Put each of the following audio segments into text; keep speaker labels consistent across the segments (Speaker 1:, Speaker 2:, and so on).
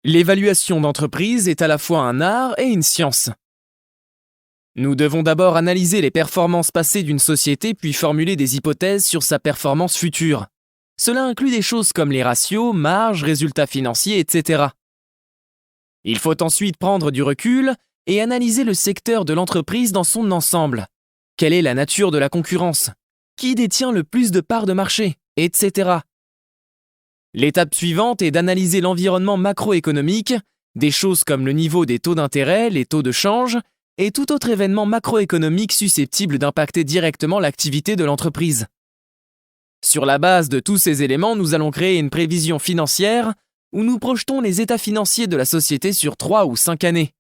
Speaker 1: L'évaluation d'entreprise est à la fois un art et une science. Nous devons d'abord analyser les performances passées d'une société puis formuler des hypothèses sur sa performance future. Cela inclut des choses comme les ratios, marges, résultats financiers, etc. Il faut ensuite prendre du recul et analyser le secteur de l'entreprise dans son ensemble. Quelle est la nature de la concurrence? Qui détient le plus de parts de marché? Etc. L'étape suivante est d'analyser l'environnement macroéconomique, des choses comme le niveau des taux d'intérêt, les taux de change, et tout autre événement macroéconomique susceptible d'impacter directement l'activité de l'entreprise. Sur la base de tous ces éléments, nous allons créer une prévision financière où nous projetons les états financiers de la société sur 3 ou 5 années.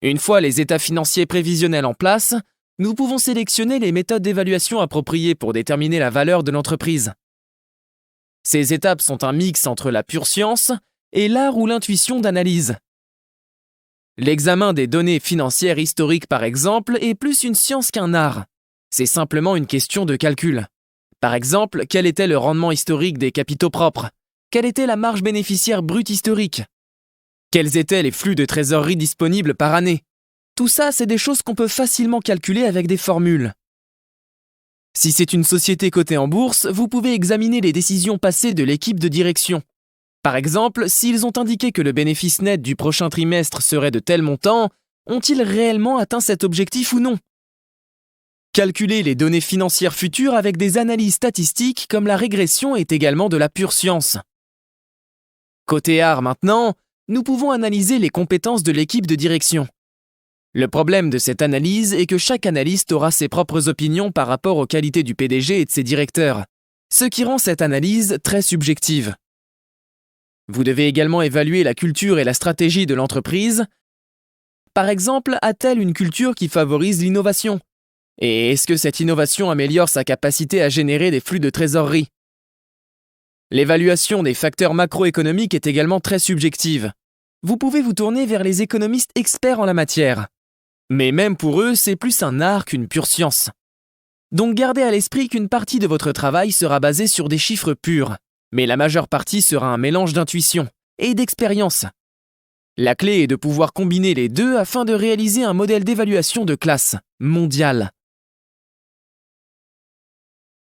Speaker 1: Une fois les états financiers prévisionnels en place, nous pouvons sélectionner les méthodes d'évaluation appropriées pour déterminer la valeur de l'entreprise. Ces étapes sont un mix entre la pure science et l'art ou l'intuition d'analyse. L'examen des données financières historiques, par exemple, est plus une science qu'un art. C'est simplement une question de calcul. Par exemple, quel était le rendement historique des capitaux propres? Quelle était la marge bénéficiaire brute historique? Quels étaient les flux de trésorerie disponibles par année? Tout ça, c'est des choses qu'on peut facilement calculer avec des formules. Si c'est une société cotée en bourse, vous pouvez examiner les décisions passées de l'équipe de direction. Par exemple, s'ils ont indiqué que le bénéfice net du prochain trimestre serait de tel montant, ont-ils réellement atteint cet objectif ou non? Calculer les données financières futures avec des analyses statistiques comme la régression est également de la pure science. Côté art maintenant, nous pouvons analyser les compétences de l'équipe de direction. Le problème de cette analyse est que chaque analyste aura ses propres opinions par rapport aux qualités du PDG et de ses directeurs, ce qui rend cette analyse très subjective. Vous devez également évaluer la culture et la stratégie de l'entreprise. Par exemple, a-t-elle une culture qui favorise l'innovation? Et est-ce que cette innovation améliore sa capacité à générer des flux de trésorerie? L'évaluation des facteurs macroéconomiques est également très subjective. Vous pouvez vous tourner vers les économistes experts en la matière. Mais même pour eux, c'est plus un art qu'une pure science. Donc gardez à l'esprit qu'une partie de votre travail sera basée sur des chiffres purs, mais la majeure partie sera un mélange d'intuition et d'expérience. La clé est de pouvoir combiner les deux afin de réaliser un modèle d'évaluation de classe mondiale.